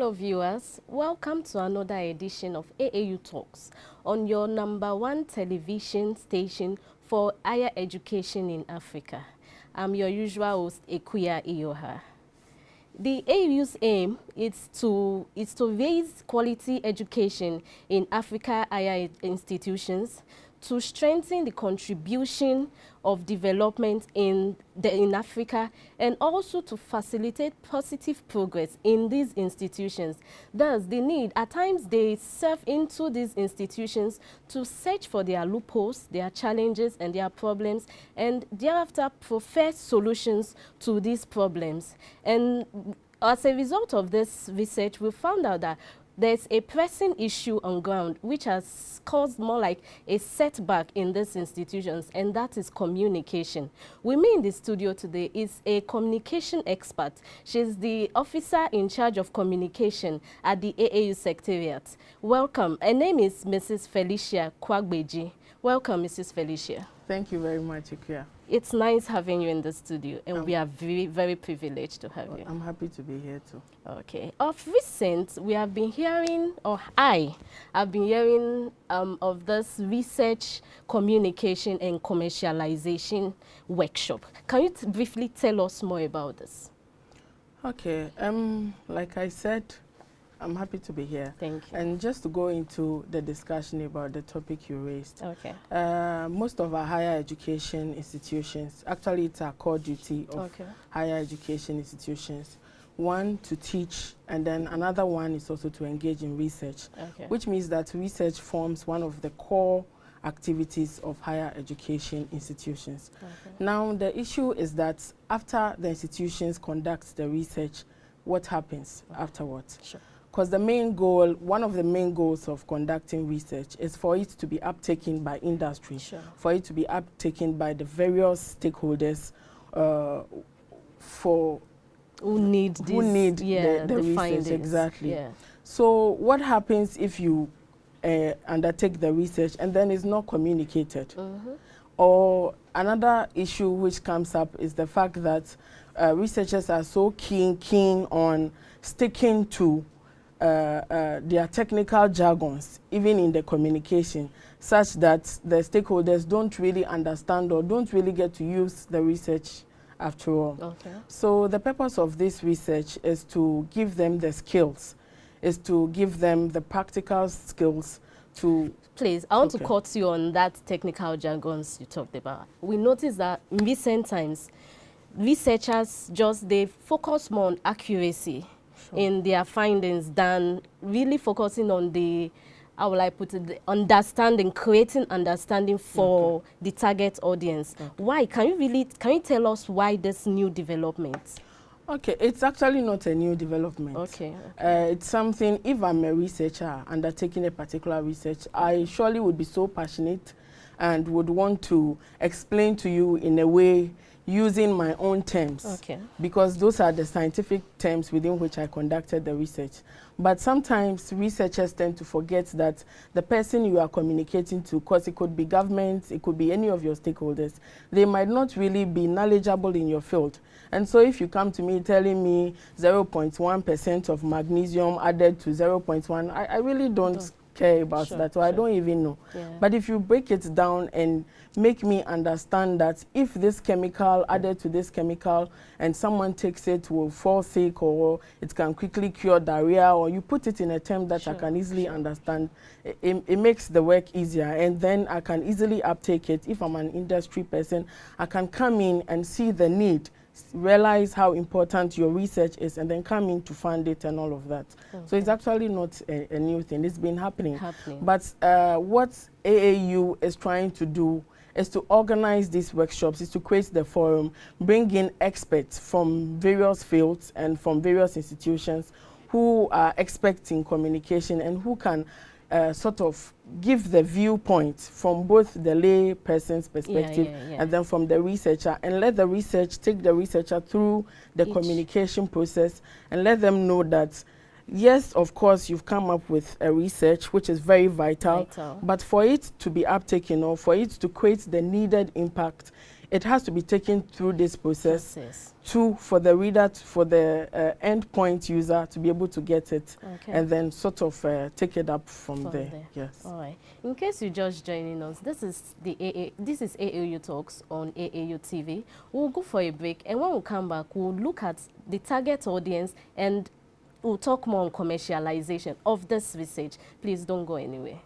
Hello viewers, welcome to another edition of AAU Talks on your #1 television station for higher education in Africa. I'm your usual host, Ekuya Iyoha. The AAU's aim is to raise quality education in Africa higher institutions, to strengthen the contribution of development in Africa, and also to facilitate positive progress in these institutions. Thus, the need, at times they serve into these institutions to search for their loopholes, their challenges and their problems, and thereafter profess solutions to these problems. And as a result of this research, we found out that there's a pressing issue on ground which has caused more like a setback in these institutions, and that is communication. With me in the studio today is a communication expert. She's the officer in charge of communication at the AAU Secretariat. Welcome. Her name is Mrs. Felicia Kwagbeji. Welcome, Mrs. Felicia. Thank you very much, Ikuya. It's nice having you in the studio, and we are very, very privileged to have you. I'm happy to be here too. Okay. Of recent, we have been hearing, or I have been hearing of this research, communication, and commercialization workshop. Can you briefly tell us more about this? Okay. Like I said, I'm happy to be here. Thank you. And just to go into the discussion about the topic you raised. Okay. Most of our higher education institutions, actually it's our core duty of higher education institutions. One, to teach, and then another one is also to engage in research, which means that research forms one of the core activities of higher education institutions. Now, the issue is that after the institutions conduct the research, what happens afterwards? Sure. Because the main goal, one of the main goals of conducting research is for it to be uptaken by industry, for it to be uptaken by the various stakeholders who need the research. Findings. Exactly. Yeah. So what happens if you undertake the research and then it's not communicated? Or another issue which comes up is the fact that researchers are so keen on sticking to their technical jargons, even in the communication, such that the stakeholders don't really understand or don't really get to use the research after all. So the purpose of this research is to give them the skills, is to give them the practical skills to... Please, I want to cut you on that technical jargons you talked about. We noticed that in recent times, researchers they focus more on accuracy in their findings than really focusing on the, how will I put it, the understanding, creating understanding for the target audience. Why? Can you tell us why this new development? Okay, it's actually not a new development. It's something, if I'm a researcher undertaking a particular research, I surely would be so passionate and would want to explain to you in a way using my own terms, because those are the scientific terms within which I conducted the research. But sometimes researchers tend to forget that the person you are communicating to, because it could be government, it could be any of your stakeholders, they might not really be knowledgeable in your field. And so if you come to me telling me 0.1% of magnesium added to 0.1, I really don't care about that, or I don't even know. But if you break it down and make me understand that if this chemical added to this chemical and someone takes it will fall sick, or it can quickly cure diarrhea, or you put it in a term that I can easily understand, it makes the work easier, and then I can easily uptake it. If I'm an industry person, I can come in and see the need, realize how important your research is, and then come in to fund it and all of that. So it's actually not a new thing. It's been happening. But what AAU is trying to do is to organize these workshops, is to create the forum, bring in experts from various fields and from various institutions who are experts in communication and who can sort of give the viewpoint from both the lay person's perspective and then from the researcher, and let the research take the researcher through the communication process and let them know that yes, of course, you've come up with a research which is very vital, but for it to be uptaken or for it to create the needed impact, it has to be taken through this process. For the reader, for the endpoint user to be able to get it, and then sort of take it up from there. Yes. All right. In case you're just joining us, this is AAU Talks on AAU TV. We'll go for a break, and when we come back, we'll look at the target audience and we'll talk more on commercialization of this research. Please don't go anywhere.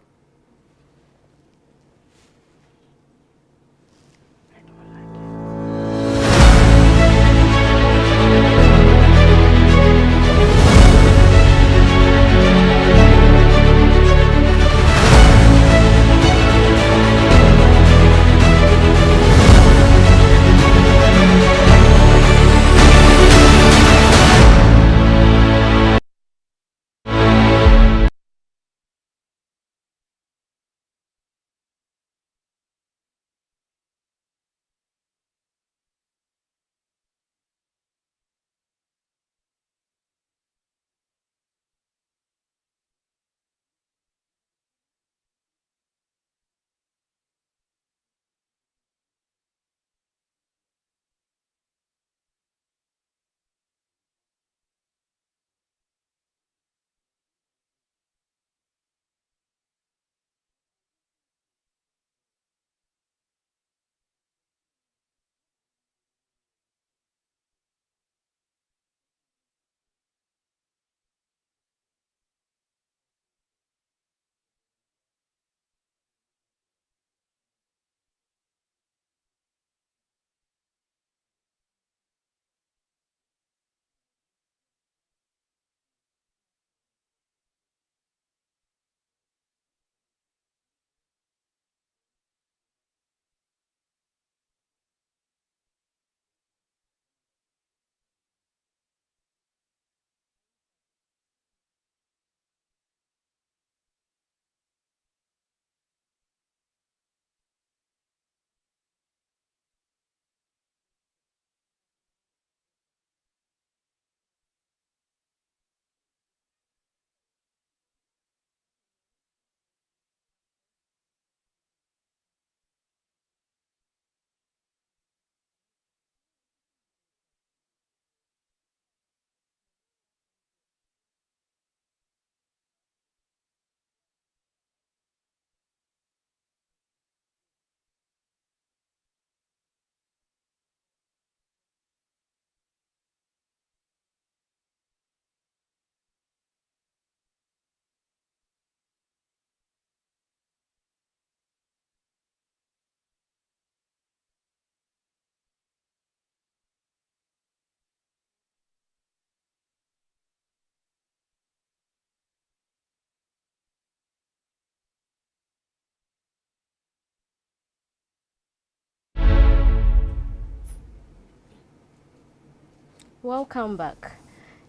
Welcome back,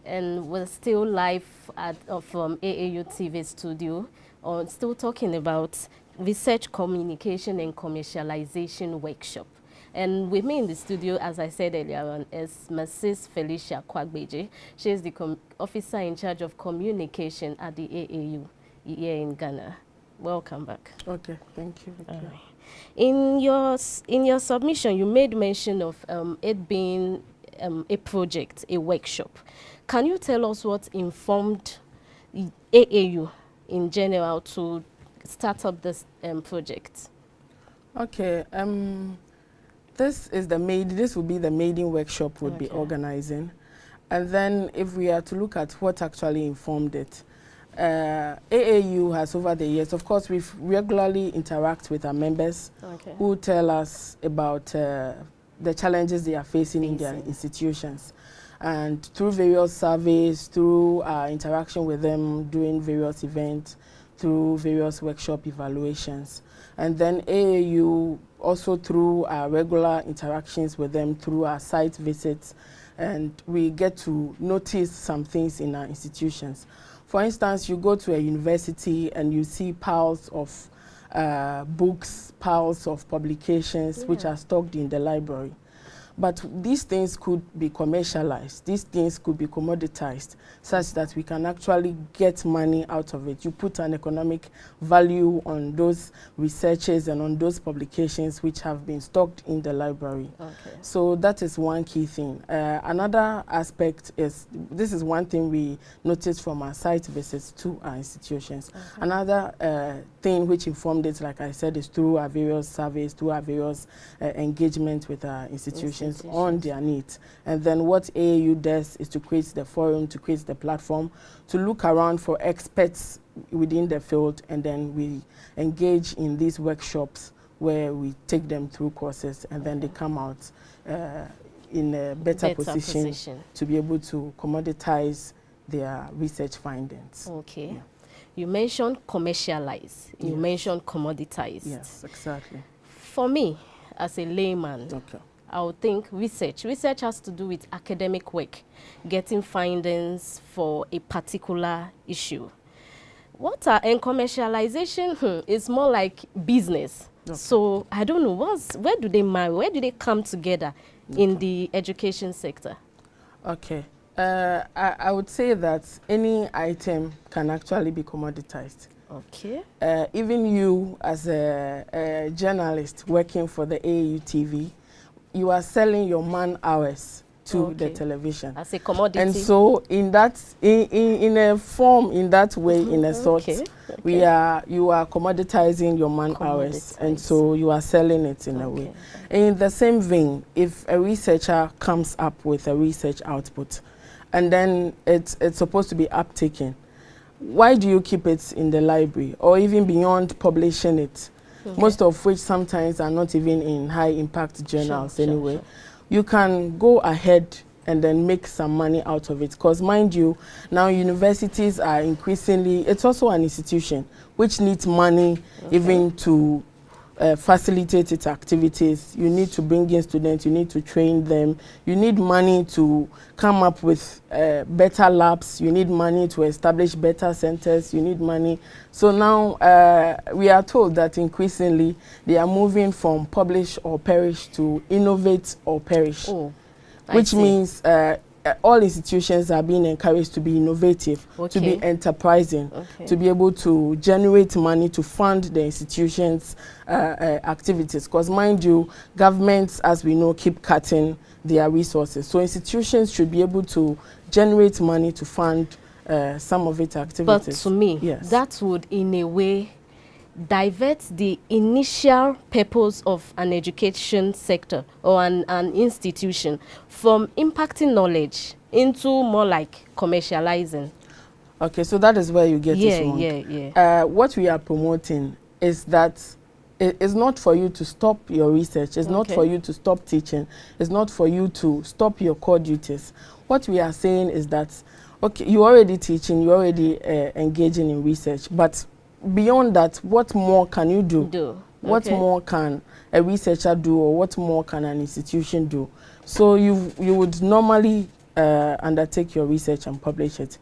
and we're still live from AAU TV studio, still talking about research, communication, and commercialization workshop. And with me in the studio, as I said earlier on, is Mrs. Felicia Kwagbeje. She is the officer in charge of communication at the AAU here in Ghana. Welcome back. Okay, thank you. In your submission, you made mention of it being a project, a workshop. Can you tell us what informed AAU in general to start up this project? Okay, this will be the maiden workshop we'll be organizing. And then if we are to look at what actually informed it, AAU has over the years, of course, we regularly interact with our members who tell us about the challenges they are facing in their institutions. And through various surveys, through our interaction with them, doing various events, through various workshop evaluations. And then AAU, also through our regular interactions with them, through our site visits, and we get to notice some things in our institutions. For instance, you go to a university and you see piles of books, piles of publications which are stocked in the library. But these things could be commercialized. These things could be commoditized such that we can actually get money out of it. You put an economic value on those researches and on those publications which have been stocked in the library. Okay. So that is one key thing. Another aspect is, this is one thing we noticed from our site visits to our institutions. Okay. Another thing which informed it, like I said, is through our various surveys, through our various engagement with our institutions on their needs. And then what AAU does is to create the forum, to create the platform, to look around for experts within the field, and then we engage in these workshops where we take them through courses, and then they come out in a better position to be able to commoditize their research findings. Okay. Yeah. You mentioned commercialize, you mentioned commoditize. Yes, exactly. For me, as a layman, I would think research has to do with academic work, getting findings for a particular issue. And commercialization is more like business. Okay. So I don't know, where do they marry? Where do they come together in the education sector? Okay. I would say that any item can actually be commoditized. Okay. Even you, as a journalist working for the AAU TV, you are selling your man hours to the television as a commodity. And so, in that, in a form, in that way, in a sort, you are commoditizing your man hours, and so you are selling it in a way. In the same vein, if a researcher comes up with a research output, and then it's supposed to be uptaken, why do you keep it in the library, or even beyond publishing it? Most of which sometimes are not even in high impact journals anyway. You can go ahead and then make some money out of it, because mind you, now universities are increasingly, it's also an institution which needs money even to facilitate its activities. You need to bring in students, you need to train them, you need money to come up with better labs, you need money to establish better centers, you need money. So now we are told that increasingly they are moving from publish or perish to innovate or perish, which means all institutions are being encouraged to be innovative, to be enterprising, to be able to generate money to fund the institutions' activities. Because mind you, governments, as we know, keep cutting their resources. So institutions should be able to generate money to fund some of its activities. But to me, that would in a way divert the initial purpose of an education sector or an institution from impacting knowledge into more like commercializing. Okay, so that is where you get it wrong. What we are promoting is that it's not for you to stop your research, it's not for you to stop teaching, it's not for you to stop your core duties. What we are saying is that, okay, you're already teaching, you're already engaging in research, but beyond that, what more can you do? What more can a researcher do, or what more can an institution do? So you would normally undertake your research and publish it,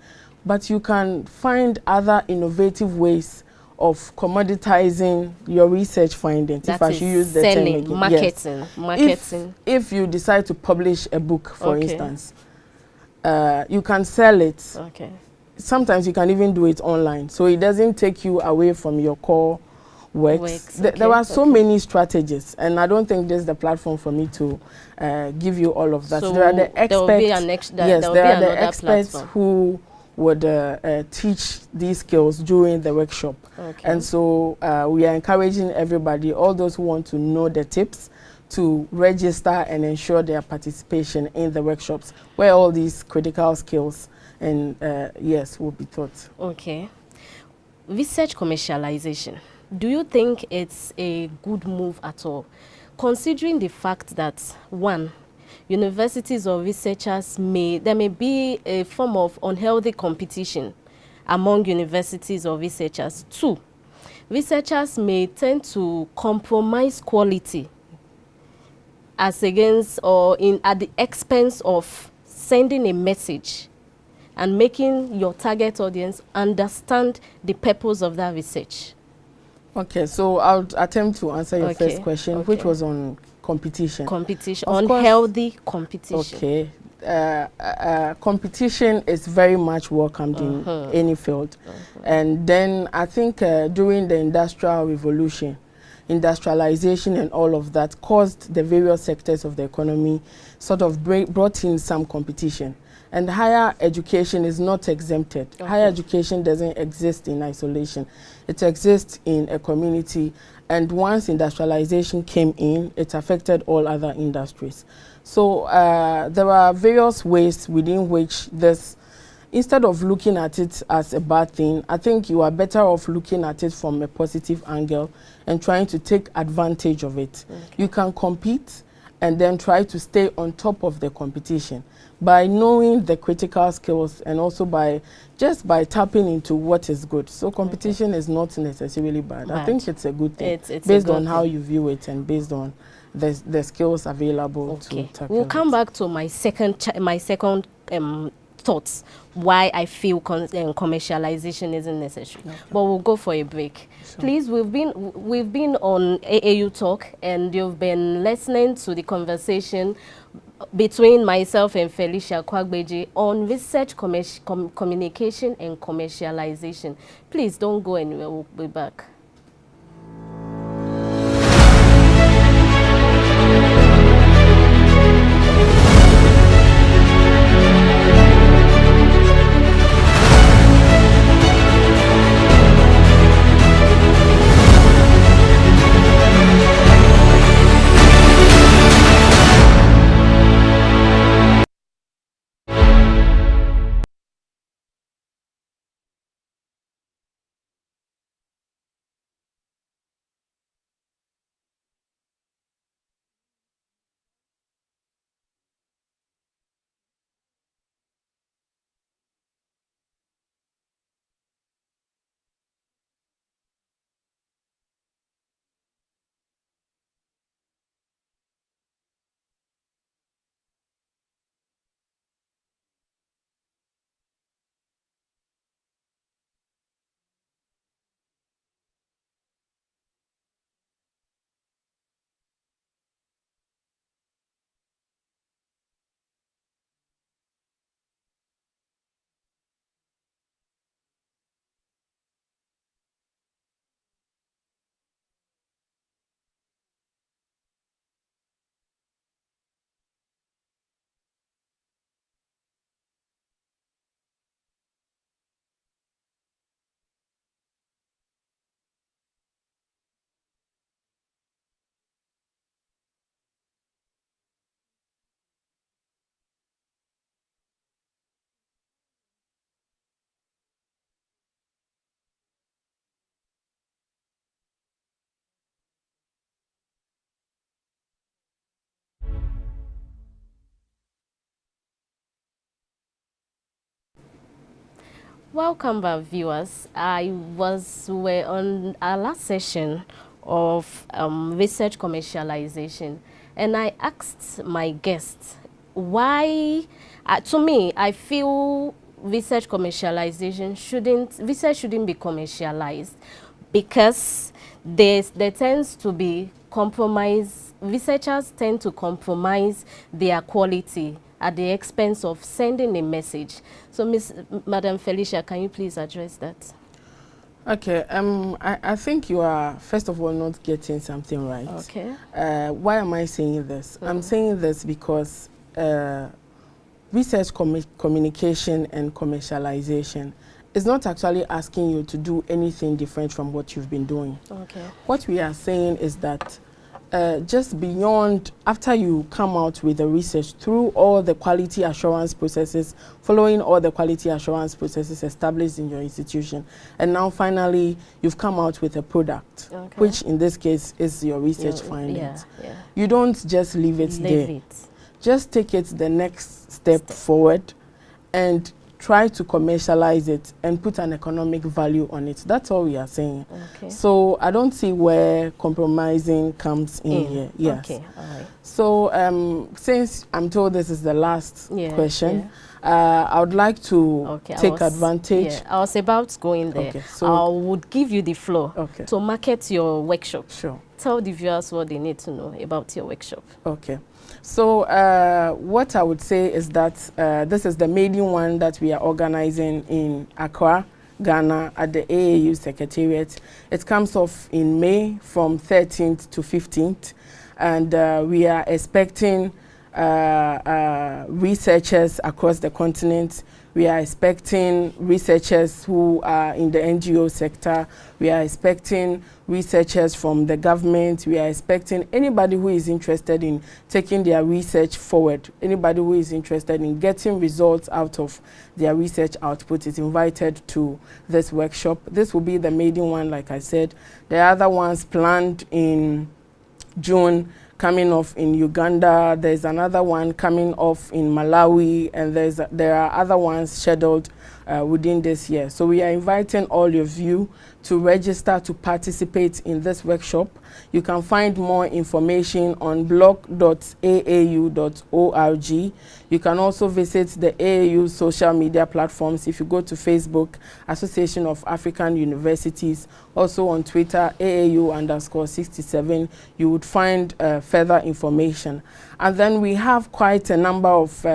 but you can find other innovative ways of commoditizing your research findings. That if I should use the term again. Marketing. If you decide to publish a book, for instance, you can sell it. Sometimes you can even do it online, so it doesn't take you away from your core works. There are so many strategies, and I don't think this is the platform for me to give you all of that. So there are the experts. There are the experts who would teach these skills during the workshop. And so we are encouraging everybody, all those who want to know the tips, to register and ensure their participation in the workshops where all these critical skills and will be taught. Research commercialization. Do you think it's a good move at all, considering the fact that, one, universities or researchers there may be a form of unhealthy competition among universities or researchers. Two, researchers may tend to compromise quality as against or at the expense of sending a message and making your target audience understand the purpose of that research. Okay, so I'll attempt to answer your first question, which was on competition. Competition, unhealthy competition. Okay. Competition is very much welcomed in any field. And then I think during the Industrial Revolution, industrialization and all of that caused the various sectors of the economy sort of brought in some competition. And higher education is not exempted. Higher education doesn't exist in isolation. It exists in a community. And once industrialization came in, it affected all other industries. So there are various ways within which this, instead of looking at it as a bad thing, I think you are better off looking at it from a positive angle and trying to take advantage of it. You can compete and then try to stay on top of the competition by knowing the critical skills and also by tapping into what is good. So competition is not necessarily bad. I think it's a good thing. It's based on how you view it and based on the skills available to tackle We'll come back to my second thoughts why I feel commercialization isn't necessary. But we'll go for a break. Sure. Please, we've been on AAU Talk, and you've been listening to the conversation between myself and Felicia Kwagbeji on research, communication and commercialization. Please don't go anywhere. We'll be back. Welcome back, viewers. We're on our last session of research commercialization, and I asked my guests why. To me, I feel research shouldn't be commercialized because there tends to be compromise. Researchers tend to compromise their quality at the expense of sending a message. So, Madam Felicia, can you please address that? Okay, I think you are, first of all, not getting something right. Okay. Why am I saying this? I'm saying this because research communication and commercialization is not actually asking you to do anything different from what you've been doing. Okay. What we are saying is that just beyond, after you come out with the research, through all the quality assurance processes, following all the quality assurance processes established in your institution, and now finally you've come out with a product, which in this case is your research findings. You don't just leave it there. Just take it the next step forward and try to commercialize it and put an economic value on it. That's all we are saying. Okay. So I don't see where compromising comes in here. Yes. Okay. All right. So since I'm told this is the last question, I would like to take advantage. Yeah, I was about going there. Okay, so I would give you the floor to market your workshop. Sure. Tell the viewers what they need to know about your workshop. Okay. So what I would say is that this is the maiden one that we are organizing in Accra, Ghana at the AAU Secretariat. It comes off in May from 13th to 15th. And we are expecting researchers across the continent. We are expecting researchers who are in the NGO sector. We are expecting researchers from the government. We are expecting anybody who is interested in taking their research forward, anybody who is interested in getting results out of their research output is invited to this workshop. This will be the maiden one, like I said. The other ones planned in June, coming off in Uganda. There's another one coming off in Malawi, and there are other ones scheduled within this year. So we are inviting all of you to register to participate in this workshop. You can find more information on blog.aau.org. You can also visit the AAU social media platforms. If you go to Facebook, Association of African Universities, also on Twitter, AAU_67, you would find further information. And then we have quite a number of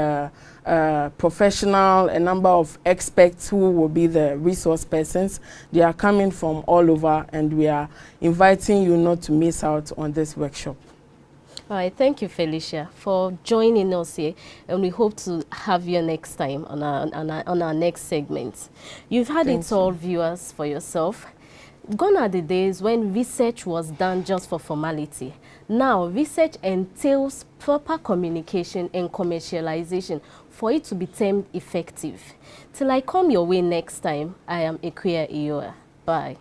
professional, a number of experts who will be the resource persons. They are coming from all over, and we are inviting you not to miss out on this workshop. All right, thank you, Felicia, for joining us here, and we hope to have you next time on our next segment. You've had it all, viewers, for yourself. Gone are the days when research was done just for formality. Now, research entails proper communication and commercialization for it to be termed effective. Till I come your way next time, I am Ekuya Ioa. Bye.